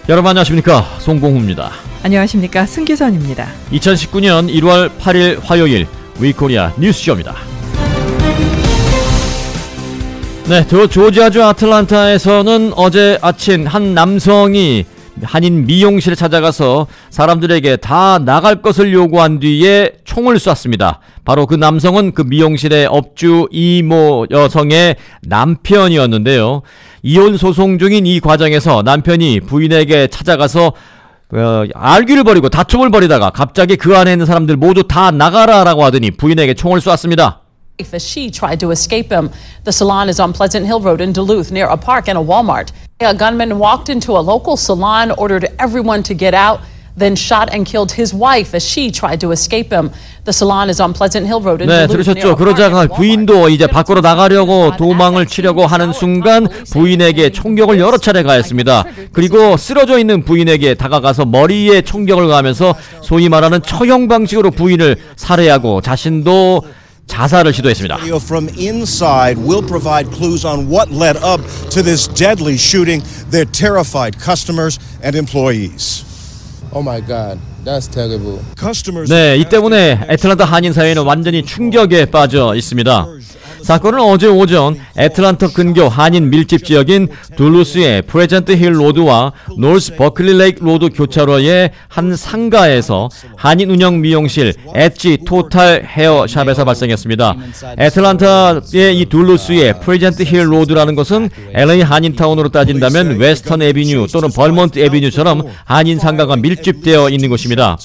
여러분 안녕하십니까, 송공호입니다. 안녕하십니까, 승기선입니다. 2019년 1월 8일 화요일 위코리아 뉴스쇼입니다. 네, 조지아주 아틀란타에서는 어제 아침 한 남성이 한인 미용실에 찾아가서 사람들에게 다 나갈 것을 요구한 뒤에 총을 쐈습니다. 바로 그 남성은 그 미용실의 업주 이모 여성의 남편이었는데요. 이혼 소송 중인 이 과정에서 남편이 부인에게 찾아가서 알귀를 벌이고 다툼을 벌이다가 갑자기 그 안에 있는 사람들 모두 다 나가라라고 하더니 부인에게 총을 쐈습니다. As she tried to escape him. The salon is on Pleasant Hill Road in Duluth near a park and a Walmart. A gunman walked into a local salon, ordered everyone to get out, then shot and killed his wife as she tried to escape him. The salon is on Pleasant Hill Road in 네, Duluth. 들으셨죠? 그러자가 부인도 이제 밖으로 나가려고 도망을 치려고 하는 순간 부인에게 총격을 여러 차례 가했습니다. 그리고 쓰러져 있는 부인에게 다가가서 머리에 총격을 가하면서 소위 말하는 처형 방식으로 부인을 살해하고 자신도 자살을 시도했습니다. From inside will provide clues on what led up to this deadly shooting. They're terrified customers and employees. Oh my God, that's terrible. 네, 이 때문에 애틀란타 한인 사회는 완전히 충격에 빠져 있습니다. 사건은 어제 오전 애틀란타 근교 한인 밀집 지역인 둘루스의 프레젠트 힐 로드와 노스 버클리 레이크 로드 교차로의 한 상가에서 한인 운영 미용실 엣지 토탈 헤어샵에서 발생했습니다. 애틀란타의 이 둘루스의 프레젠트 힐 로드라는 것은 LA 한인타운으로 따진다면 웨스턴 애비뉴 또는 벌몬트 애비뉴처럼 한인 상가가 밀집되어 있는 곳입니다.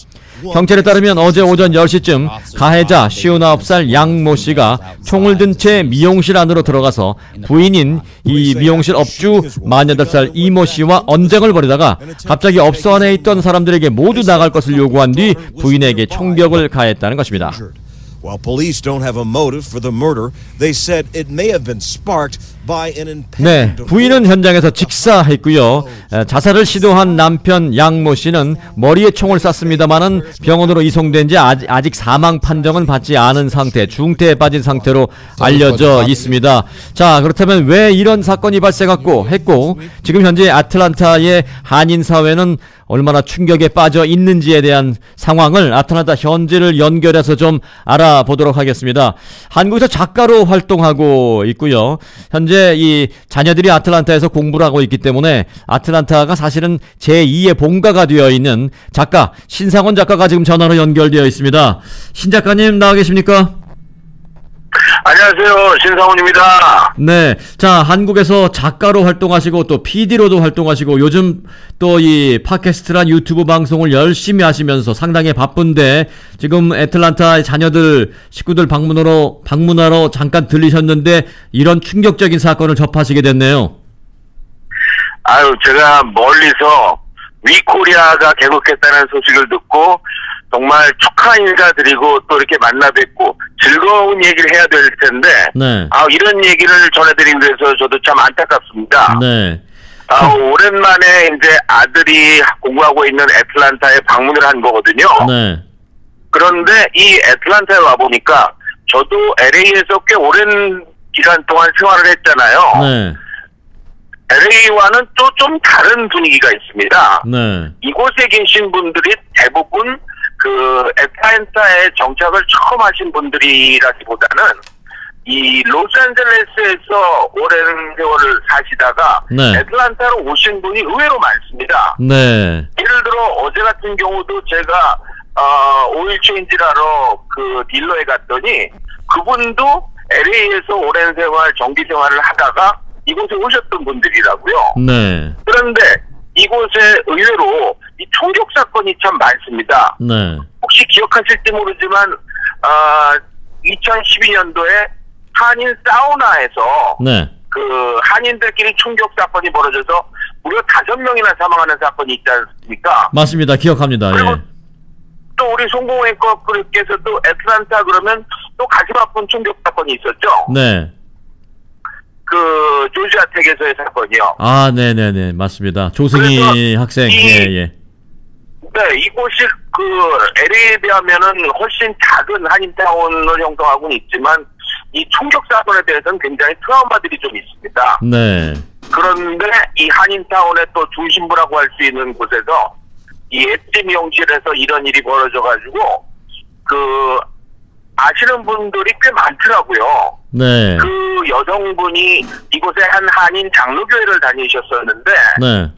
경찰에 따르면 어제 오전 10시쯤 가해자 59살 양모 씨가 총을 든 채 미용실 안으로 들어가서 부인인 이 미용실 업주 48살 이모 씨와 언쟁을 벌이다가 갑자기 업소 안에 있던 사람들에게 모두 나갈 것을 요구한 뒤 부인에게 총격을 가했다는 것입니다. While police don't have a motive for the murder, they said it may have been sparked by an 네, impending 부인은 현장에서 직사했고요. 자살을 시도한 남편 양모 씨는 머리에 총을 쐈습니다만은 병원으로 이송된 지 아직 사망 판정은 받지 않은 상태, 중태에 빠진 상태로 알려져 있습니다. 자, 그렇다면 왜 이런 사건이 발생했고 지금 현재 아틀란타의 한인 사회는 얼마나 충격에 빠져 있는지에 대한 상황을 아틀란타 현지를 연결해서 좀 알아보도록 하겠습니다. 한국에서 작가로 활동하고 있고요. 현재 이 자녀들이 아틀란타에서 공부를 하고 있기 때문에 아틀란타가 사실은 제2의 본가가 되어 있는 작가 신상원 작가가 지금 전화로 연결되어 있습니다. 신 작가님 나와 계십니까? 안녕하세요, 신상훈입니다. 네, 자, 한국에서 작가로 활동하시고 또 PD로도 활동하시고 요즘 또 이 팟캐스트란 유튜브 방송을 열심히 하시면서 상당히 바쁜데 지금 애틀란타의 자녀들 식구들 방문하러 잠깐 들리셨는데 이런 충격적인 사건을 접하시게 됐네요. 아유, 제가 멀리서 위코리아가 개국했다는 소식을 듣고 정말 축하 인사드리고 또 이렇게 만나 뵙고 즐거운 얘기를 해야 될 텐데, 네. 이런 얘기를 전해드린 데서 저도 참 안타깝습니다. 네. 오랜만에 이제 아들이 공부하고 있는 애틀란타에 방문을 한 거거든요. 네. 그런데 이 애틀란타에 와보니까 저도 LA에서 꽤 오랜 기간 동안 생활을 했잖아요. 네. LA와는 또 좀 다른 분위기가 있습니다. 네. 이곳에 계신 분들이 대부분 그 애틀란타에 정착을 처음 하신 분들이라기보다는 이 로스앤젤레스에서 오랜 세월을 사시다가 네. 애틀란타로 오신 분이 의외로 많습니다. 네. 예를 들어 어제 같은 경우도 제가 오일 체인지를 하러 그 딜러에 갔더니 그분도 LA에서 오랜 세월 정기 생활을 하다가 이곳에 오셨던 분들이라고요. 네. 그런데 이곳에 의외로 이 총격 사건이 참 많습니다. 네. 혹시 기억하실지 모르지만 2012년도에 한인 사우나에서 네. 그 한인들끼리 총격 사건이 벌어져서 무려 5명이나 사망하는 사건이 있지 않습니까? 맞습니다. 기억합니다. 그리고 예. 또 우리 송봉 앵커께서 또 애틀란타 그러면 또 가슴 아픈 총격 사건이 있었죠. 네. 그 조지아 텍에서의 사건이요. 아, 네네네, 맞습니다. 조승희 학생. 예. 네, 이곳이 그 LA에 비하면은 훨씬 작은 한인타운을 형성하고는 있지만 이 총격 사건에 대해서는 굉장히 트라우마들이 좀 있습니다. 네. 그런데 이 한인타운의 또 중심부라고 할 수 있는 곳에서 이 엣지 미용실에서 이런 일이 벌어져가지고 아시는 분들이 꽤 많더라고요. 네. 그 여성분이 이곳에 한 한인 장로교회를 다니셨었는데, 네.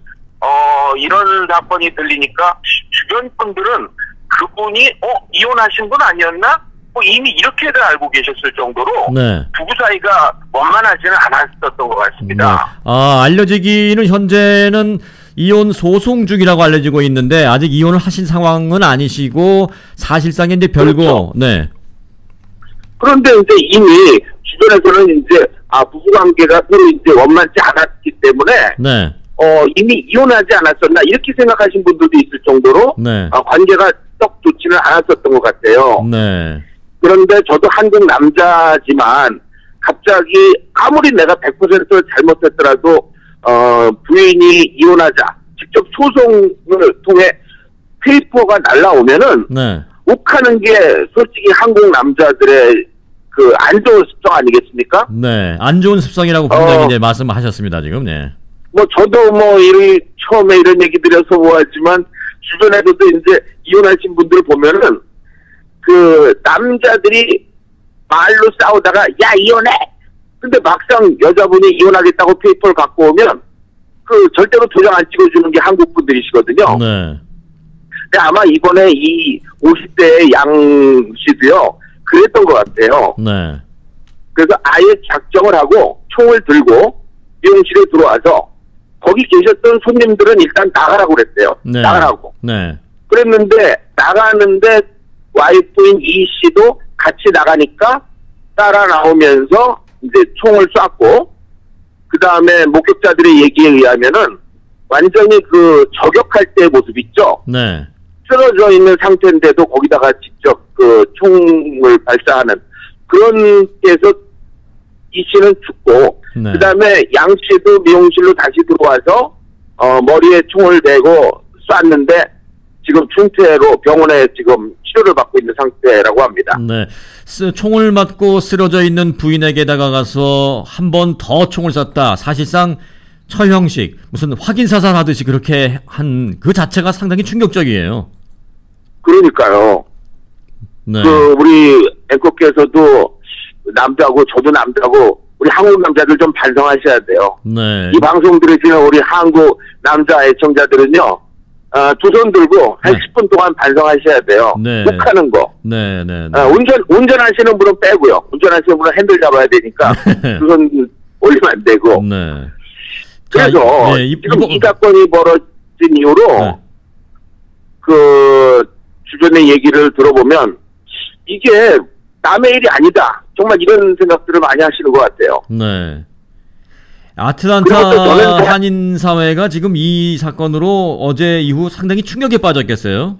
이런 사건이 들리니까 주변 분들은 그분이 이혼하신 분 아니었나? 이미 이렇게들 알고 계셨을 정도로 네. 부부 사이가 원만하지는 않았었던 것 같습니다. 네. 알려지기는 현재는 이혼 소송 중이라고 알려지고 있는데 아직 이혼을 하신 상황은 아니시고 사실상 이제 별거. 그렇죠. 네. 그런데 이제 이미 주변에서는 이제 부부 관계가 서로 이제 원만치 않았기 때문에 네. 이미 이혼하지 않았었나 이렇게 생각하신 분들도 있을 정도로 네. 관계가 썩 좋지는 않았었던 것 같아요. 네. 그런데 저도 한국 남자지만 갑자기 아무리 내가 100% 잘못했더라도 부인이 이혼하자 직접 소송을 통해 페이퍼가 날라오면은 네. 욱하는 게 솔직히 한국 남자들의 그 안 좋은 습성 아니겠습니까? 네. 안 좋은 습성이라고 분명히 이제 말씀하셨습니다, 지금. 네. 저도 처음에 이런 얘기 드려서 뭐하지만 주변에서도 이제 이혼하신 분들 보면은 그 남자들이 말로 싸우다가 야 이혼해. 근데 막상 여자분이 이혼하겠다고 페이퍼를 갖고 오면 절대로 도장 안 찍어주는 게 한국 분들이시거든요. 네. 근데 아마 이번에 이 50대의 양 씨도요 그랬던 것 같아요. 네. 그래서 아예 작정을 하고 총을 들고 미용실에 들어와서 거기 계셨던 손님들은 일단 나가라고 그랬대요. 네. 나가라고. 네. 그랬는데 나가는데 와이프인 이 씨도 같이 나가니까 따라 나오면서 이제 총을 쐈고 그 다음에 목격자들의 얘기에 의하면은 완전히 저격할 때의 모습 있죠. 네. 쓰러져 있는 상태인데도 거기다가 직접 총을 발사하는 그런 데서 이 씨는 죽고 네. 그 다음에 양 씨도 미용실로 다시 들어와서 머리에 총을 대고 쐈는데 지금 중태로 병원에 지금 치료를 받고 있는 상태라고 합니다. 네. 총을 맞고 쓰러져 있는 부인에게 다가가서 한 번 더 총을 쐈다. 사실상 처형식, 무슨 확인 사살하듯이 그렇게 한 그 자체가 상당히 충격적이에요. 그러니까요. 네. 우리 앵커께서도 남자고 저도 남자고 우리 한국 남자들 좀 반성하셔야 돼요. 네. 이 방송 들으시는 우리 한국 남자 애청자들은요. 두 손 들고 한 네. 10분 동안 반성하셔야 돼요. 네. 욱하는 거. 네, 네, 네. 운전하시는 분은 빼고요. 운전하시는 분은 핸들 잡아야 되니까 두 손 올리면 안 되고. 네. 그래서 지금 이 사건이 벌어진 이후로 네. 주변의 얘기를 들어보면 이게 남의 일이 아니다. 정말 이런 생각들을 많이 하시는 것 같아요. 네. 아틀란타 한인 사회가 지금 이 사건으로 어제 이후 상당히 충격에 빠졌겠어요?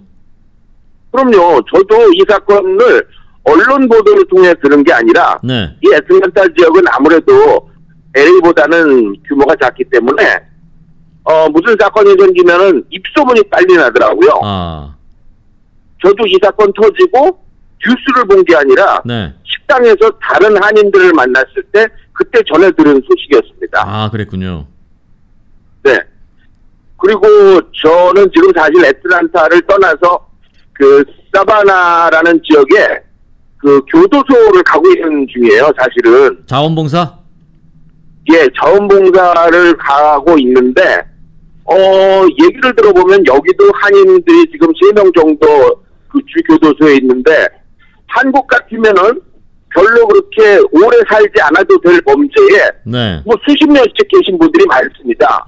그럼요. 저도 이 사건을 언론 보도를 통해 들은 게 아니라 네. 이 애틀란타 지역은 아무래도 LA보다는 규모가 작기 때문에 무슨 사건이 생기면은 입소문이 빨리 나더라고요. 저도 이 사건 터지고 뉴스를 본 게 아니라 네. 식당에서 다른 한인들을 만났을 때 그때 전해 들은 소식이었습니다. 그랬군요. 네. 그리고 저는 지금 사실 애틀란타를 떠나서 사바나라는 지역에 교도소를 가고 있는 중이에요, 사실은. 자원봉사? 예, 자원봉사를 가고 있는데, 얘기를 들어보면 여기도 한인들이 지금 3명 정도 주교도소에 있는데, 한국 같으면은 별로 그렇게 오래 살지 않아도 될 범죄에 네. 수십 년씩 계신 분들이 많습니다.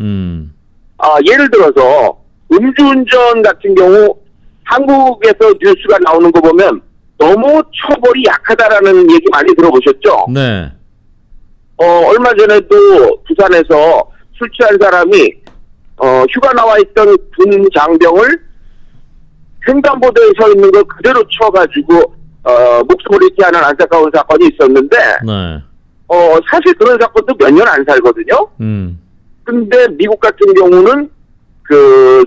예를 들어서 음주운전 같은 경우 한국에서 뉴스가 나오는 거 보면 너무 처벌이 약하다라는 얘기 많이 들어보셨죠? 네. 얼마 전에도 부산에서 술 취한 사람이 휴가 나와 있던 군 장병을 횡단보도에 서 있는 걸 그대로 쳐가지고 목숨을 잃게 하는 안타까운 사건이 있었는데 네. 사실 그런 사건도 몇 년 안 살거든요. 근데 미국 같은 경우는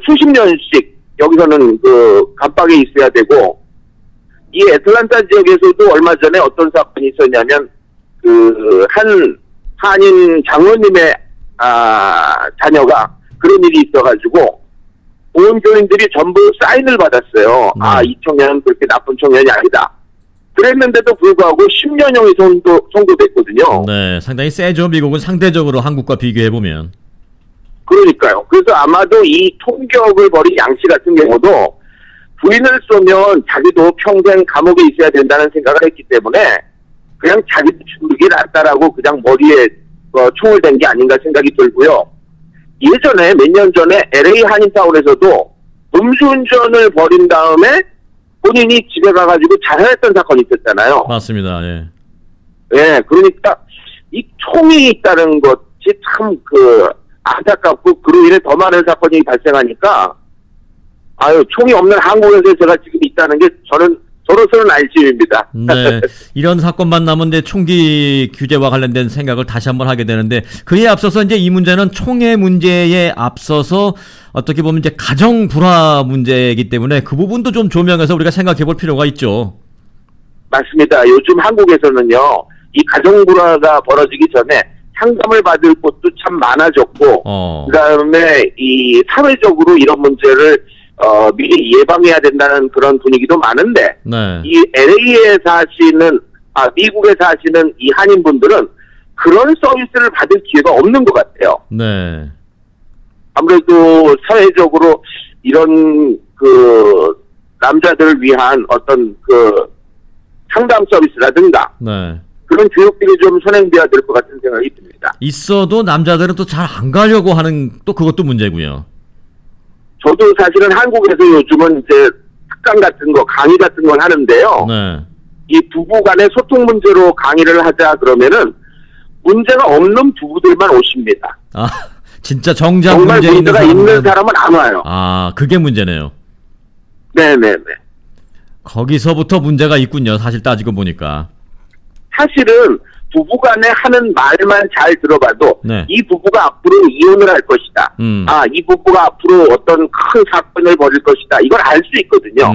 수십 년씩 여기서는 감방에 있어야 되고, 이 애틀란타 지역에서도 얼마 전에 어떤 사건이 있었냐면 한 한인 장로님의 자녀가 그런 일이 있어가지고 온 교인들이 전부 사인을 받았어요. 이 청년은 그렇게 나쁜 청년이 아니다. 그랬는데도 불구하고 10년형이 선고됐거든요. 네, 상당히 세죠. 미국은 상대적으로 한국과 비교해보면. 그러니까요. 그래서 아마도 이 총격을 벌인 양 씨 같은 경우도 부인을 쏘면 자기도 평생 감옥에 있어야 된다는 생각을 했기 때문에 그냥 자기도 죽는 게 낫다라고 그냥 머리에 총을 댄 게 아닌가 생각이 들고요. 예전에 몇 년 전에 LA 한인타운에서도 음주운전을 벌인 다음에 본인이 집에 가가지고 자살했던 사건이 있었잖아요. 맞습니다. 예. 예, 그러니까 이 총이 있다는 것이 참 안타깝고 그로 인해 더 많은 사건이 발생하니까 총이 없는 한국에서 제가 지금 있다는 게 저로서는 안심입니다. 네, 이런 사건만 남은데 총기 규제와 관련된 생각을 다시 한번 하게 되는데 그에 앞서서 이제 이 문제는 총의 문제에 앞서서 어떻게 보면 이제 가정 불화 문제이기 때문에 그 부분도 좀 조명해서 우리가 생각해 볼 필요가 있죠. 맞습니다. 요즘 한국에서는요, 이 가정 불화가 벌어지기 전에 상담을 받을 곳도 참 많아졌고, 그다음에 이 사회적으로 이런 문제를 미리 예방해야 된다는 그런 분위기도 많은데, 네. 이 LA에 사시는, 미국에 사시는 이 한인분들은 그런 서비스를 받을 기회가 없는 것 같아요. 네. 아무래도 사회적으로 이런 남자들을 위한 어떤 상담 서비스라든가, 네. 그런 교육들이 좀 선행돼야 될 것 같은 생각이 듭니다. 있어도 남자들은 또 잘 안 가려고 하는 또 그것도 문제고요. 저도 사실은 한국에서 요즘은 이제 특강 같은 거, 강의 같은 걸 하는데요. 네. 이 부부 간의 소통 문제로 강의를 하자 그러면은 문제가 없는 부부들만 오십니다. 진짜 정작 정말 문제 문제가 있는 사람은 안 와요. 그게 문제네요. 네네네. 거기서부터 문제가 있군요. 사실 따지고 보니까. 사실은 부부간에 하는 말만 잘 들어봐도 네. 이 부부가 앞으로 이혼을 할 것이다. 이 부부가 앞으로 어떤 큰 사건을 벌일 것이다. 이걸 알 수 있거든요.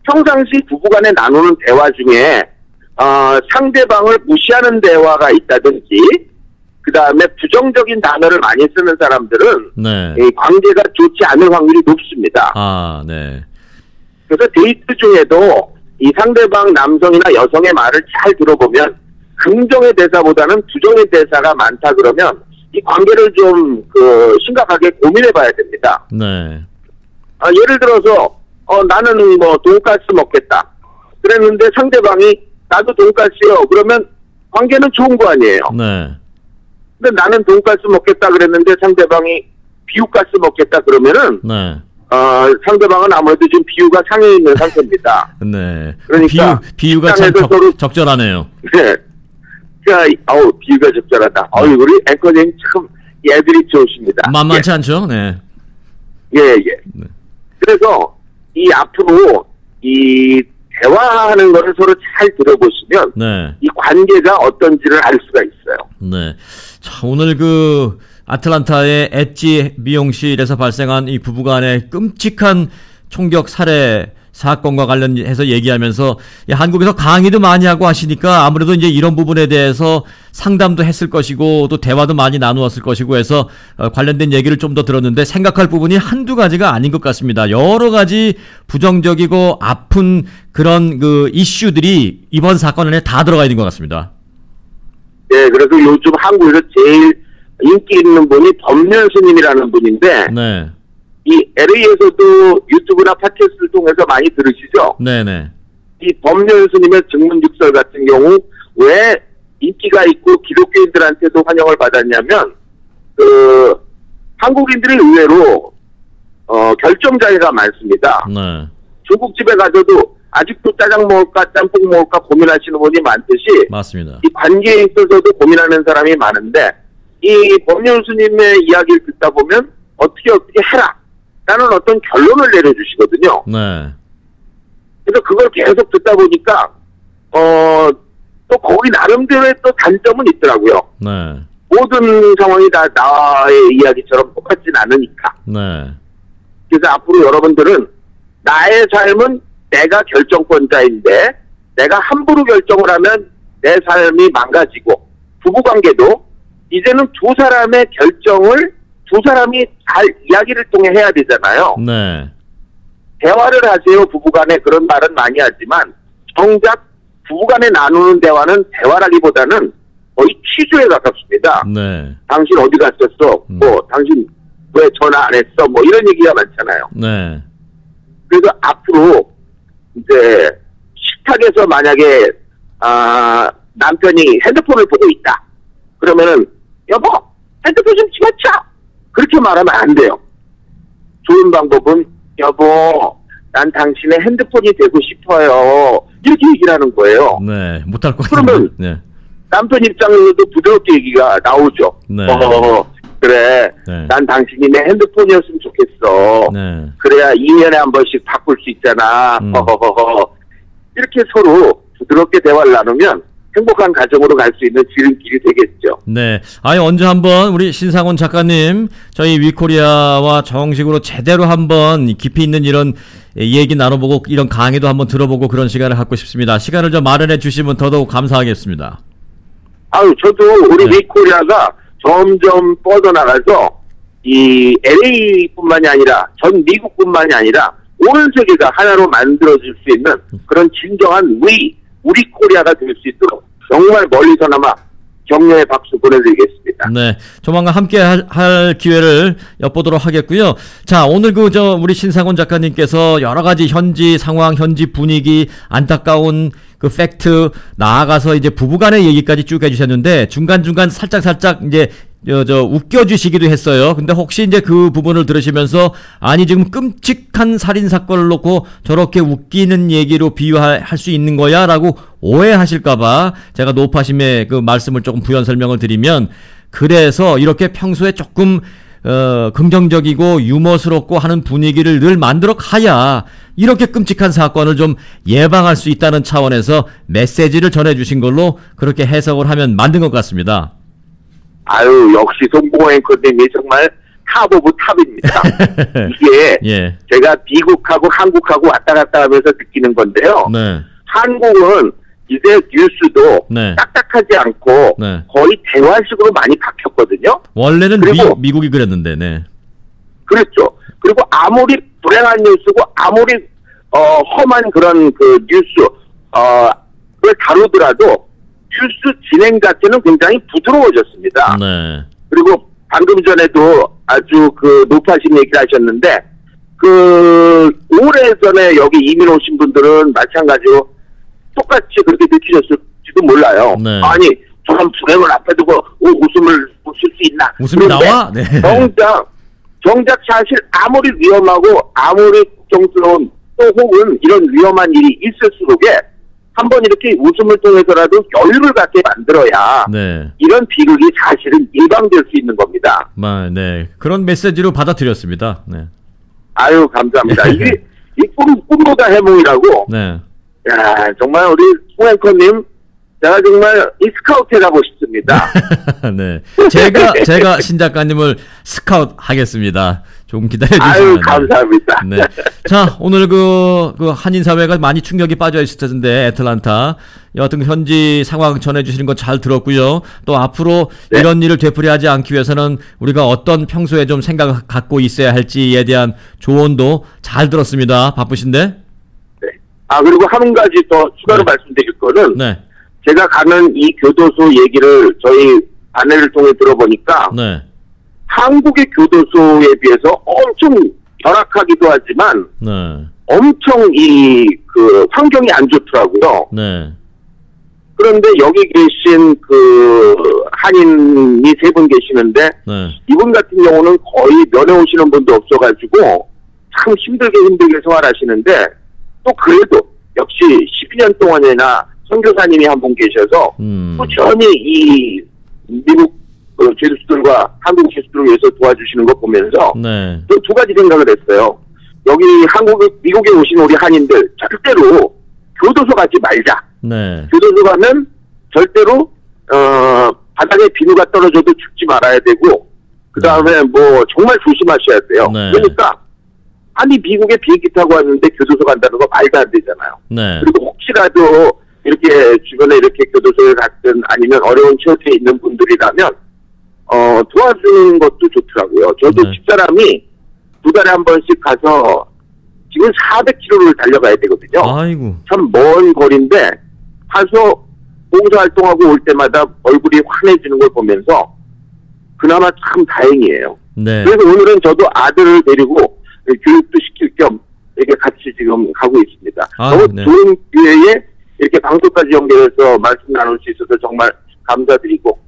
평상시 부부간에 나누는 대화 중에 상대방을 무시하는 대화가 있다든지 그 다음에 부정적인 단어를 많이 쓰는 사람들은 네. 관계가 좋지 않을 확률이 높습니다. 네. 그래서 데이트 중에도 이 상대방 남성이나 여성의 말을 잘 들어보면 긍정의 대사보다는 부정의 대사가 많다 그러면 이 관계를 좀 심각하게 고민해 봐야 됩니다. 네. 예를 들어서 나는 돈가스 먹겠다 그랬는데 상대방이 나도 돈가스요. 그러면 관계는 좋은 거 아니에요. 네. 근데 나는 돈가스 먹겠다 그랬는데 상대방이 비유가스 먹겠다 그러면은 네. 상대방은 아무래도 지금 비유가 상해 있는 상태입니다. 네. 그러니까 비유가 참 적절하네요. 네. 비유가 적절하다. 우리 앵커님 참 애들이 좋으십니다. 만만치 않죠? 네. 예. 그래서 이 앞으로 이 대화하는 거를 서로 잘 들어보시면 네. 이 관계가 어떤지를 알 수가 있어요. 네. 자, 오늘 아틀란타의 엣지 미용실에서 발생한 이 부부간의 끔찍한 총격 살해 사건과 관련해서 얘기하면서 한국에서 강의도 많이 하고 하시니까 아무래도 이제 이런 부분에 대해서 상담도 했을 것이고 또 대화도 많이 나누었을 것이고 해서 관련된 얘기를 좀 더 들었는데 생각할 부분이 한두 가지가 아닌 것 같습니다. 여러 가지 부정적이고 아픈 그런 이슈들이 이번 사건 안에 다 들어가 있는 것 같습니다. 네, 그래서 요즘 한국에서 제일 인기 있는 분이 법률 스님이라는 분인데, 네. 이 LA에서도 유튜브나 팟캐스트를 통해서 많이 들으시죠? 네네. 이 법률 스님의 증문즉설 같은 경우 왜 인기가 있고 기독교인들한테도 환영을 받았냐면 한국인들이 의외로 결정장애가 많습니다. 네. 중국집에 가서도 아직도 짜장 먹을까 짬뽕 먹을까 고민하시는 분이 많듯이 맞습니다. 이 관계에 있어서도 고민하는 사람이 많은데 이 법률 스님의 이야기를 듣다 보면 어떻게 해라 라는 어떤 결론을 내려주시거든요. 네. 그래서 그걸 계속 듣다 보니까 또 거기 나름대로의 또 단점은 있더라고요. 네. 모든 상황이 다 나의 이야기처럼 똑같진 않으니까. 네. 그래서 앞으로 여러분들은 나의 삶은 내가 결정권자인데 내가 함부로 결정을 하면 내 삶이 망가지고 부부관계도 이제는 두 사람의 결정을 두 사람이 잘 이야기를 통해 해야 되잖아요. 네. 대화를 하세요. 부부간에 그런 말은 많이 하지만 정작 부부간에 나누는 대화는 대화라기보다는 거의 취조에 가깝습니다. 네. 당신 어디 갔었어? 뭐 당신 왜 전화 안 했어? 뭐 이런 얘기가 많잖아요. 네. 그래서 앞으로 이제 식탁에서 만약에 남편이 핸드폰을 보고 있다. 그러면은 여보 핸드폰 좀 집어쳐. 그렇게 말하면 안 돼요. 좋은 방법은 여보 난 당신의 핸드폰이 되고 싶어요. 이렇게 얘기를 하는 거예요. 네. 못할 것 같은데. 그러면 네. 남편 입장에서도 부드럽게 얘기가 나오죠. 네. 그래. 네. 난 당신이 내 핸드폰이었으면 좋겠어. 네. 그래야 2년에 한 번씩 바꿀 수 있잖아. 이렇게 서로 부드럽게 대화를 나누면 행복한 가정으로 갈 수 있는 지름길이 되겠죠. 네. 아니, 언제 한번 우리 신상훈 작가님, 저희 위코리아와 정식으로 제대로 한번 깊이 있는 이런 얘기 나눠보고 이런 강의도 한번 들어보고 그런 시간을 갖고 싶습니다. 시간을 좀 마련해 주시면 더더욱 감사하겠습니다. 아유, 저도 우리 네. 위코리아가 점점 뻗어나가서 이 LA뿐만이 아니라 전 미국뿐만이 아니라 온 세계가 하나로 만들어질 수 있는 그런 진정한 우리 코리아가 될 수 있도록 정말 멀리서나마 격려의 박수 보내드리겠습니다. 네. 조만간 함께 할 기회를 엿보도록 하겠고요. 자, 오늘 우리 신상훈 작가님께서 여러 가지 현지 상황, 현지 분위기, 안타까운 그 팩트, 나아가서 이제 부부간의 얘기까지 쭉 해주셨는데, 중간중간 살짝 이제 웃겨주시기도 했어요. 근데 혹시 이제 그 부분을 들으시면서, 아니, 지금 끔찍한 살인사건을 놓고 저렇게 웃기는 얘기로 비유할 수 있는 거야? 라고 오해하실까봐 제가 노파심의 그 말씀을 조금 부연 설명을 드리면, 그래서 이렇게 평소에 조금, 긍정적이고 유머스럽고 하는 분위기를 늘 만들어 가야 이렇게 끔찍한 사건을 좀 예방할 수 있다는 차원에서 메시지를 전해주신 걸로 그렇게 해석을 하면 만든 것 같습니다. 아유, 역시 송봉호 앵커님이 정말 탑 오브 탑입니다. 이게 예. 제가 미국하고 한국하고 왔다 갔다 하면서 느끼는 건데요. 네. 한국은 이제 뉴스도 네. 딱딱하지 않고 네. 거의 대화식으로 많이 바뀌었거든요. 원래는 그리고 미국이 그랬는데, 네. 그렇죠. 그리고 아무리 불행한 뉴스고 아무리 험한 그런 그 뉴스 를 다루더라도 뉴스 진행 자체는 굉장히 부드러워졌습니다. 네. 그리고 방금 전에도 아주 그 높아신 얘기를 하셨는데 그 오래전에 여기 이민 오신 분들은 마찬가지로 똑같이 그렇게 느끼셨을지도 몰라요. 네. 아니 저런 불행을 앞에 두고 웃음을 웃을 수 있나? 웃음이 나와? 네. 정작 사실 아무리 위험하고 아무리 걱정스러운 또 혹은 이런 위험한 일이 있을수록에 한번 이렇게 웃음을 통해서라도 여유를 갖게 만들어야 네. 이런 비극이 사실은 예방될 수 있는 겁니다. 네. 그런 메시지로 받아들였습니다. 네. 아유 감사합니다. 이게 이 꿈보다 해몽이라고. 네. 야 정말 우리 송 앵커님 제가 정말 이 스카우트 해가고 싶습니다. 네. 제가 신 작가님을 스카우트 하겠습니다. 좀 기다려주시면. 아유, 감사합니다. 네. 자, 오늘 그 한인사회가 많이 충격이 빠져 있을 텐데, 애틀란타. 여하튼 현지 상황 전해주시는 거 잘 들었고요. 또 앞으로 네. 이런 일을 되풀이하지 않기 위해서는 우리가 어떤 평소에 좀 생각을 갖고 있어야 할지에 대한 조언도 잘 들었습니다. 바쁘신데? 네. 그리고 한 가지 더 추가로 네. 말씀드릴 거는. 네. 제가 가는 이 교도소 얘기를 저희 아내를 통해 들어보니까 네. 한국의 교도소에 비해서 엄청 열악하기도 하지만 네. 엄청 그 환경이 안 좋더라고요. 네. 그런데 여기 계신 그 한인이 3분 계시는데 네. 이분 같은 경우는 거의 면회 오시는 분도 없어가지고 참 힘들게 생활하시는데 또 그래도 역시 12년 동안이나 선교사님이 한 분 계셔서 꾸준히 이 미국 죄수들과 한국 죄수들을 위해서 도와주시는 거 보면서 네. 또 2가지 생각을 했어요. 여기 미국에 오신 우리 한인들 절대로 교도소 가지 말자. 네. 교도소 가면 절대로 바닥에 비누가 떨어져도 죽지 말아야 되고 그 다음에 뭐 정말 조심하셔야 돼요. 네. 그러니까 아니 미국에 비행기 타고 왔는데 교도소 간다는 거 말도 안 되잖아요. 네. 그리고 혹시라도 이렇게 주변에 이렇게 교도소에 갔든 아니면 어려운 처지에 있는 분들이라면 도와주는 것도 좋더라고요. 저도 네. 집사람이 2달에 한 번씩 가서 지금 400km를 달려가야 되거든요. 아이고. 참 먼 거리인데 가서 봉사활동하고 올 때마다 얼굴이 환해지는 걸 보면서 그나마 참 다행이에요. 네. 그래서 오늘은 저도 아들을 데리고 교육도 시킬 겸 이렇게 같이 지금 가고 있습니다. 아, 너무 네. 좋은 기회에 이렇게 방송까지 연결해서 말씀 나눌 수 있어서 정말 감사드리고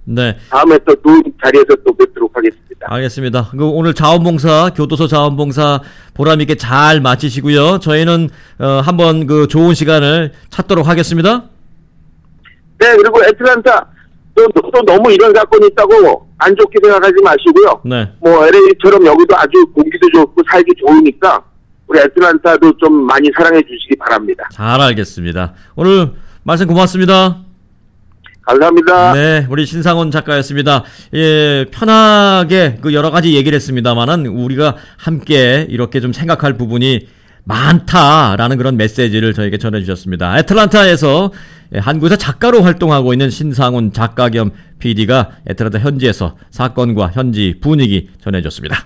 네. 다음에 또 좋은 자리에서 또 뵙도록 하겠습니다. 알겠습니다. 그 오늘 자원봉사, 교도소 자원봉사 보람있게 잘 마치시고요. 저희는 한번 그 좋은 시간을 찾도록 하겠습니다. 네, 그리고 애틀란타 또 너무 이런 사건이 있다고 안 좋게 생각하지 마시고요. 네. 뭐 LA처럼 여기도 아주 공기도 좋고 살기 좋으니까 우리 애틀란타도 좀 많이 사랑해 주시기 바랍니다. 잘 알겠습니다. 오늘 말씀 고맙습니다. 감사합니다. 네, 우리 신상훈 작가였습니다. 예, 편하게 그 여러 가지 얘기를 했습니다만은 우리가 함께 이렇게 좀 생각할 부분이 많다라는 그런 메시지를 저에게 전해주셨습니다. 애틀란타에서 한국에서 작가로 활동하고 있는 신상훈 작가 겸 PD가 애틀란타 현지에서 사건과 현지 분위기 전해줬습니다.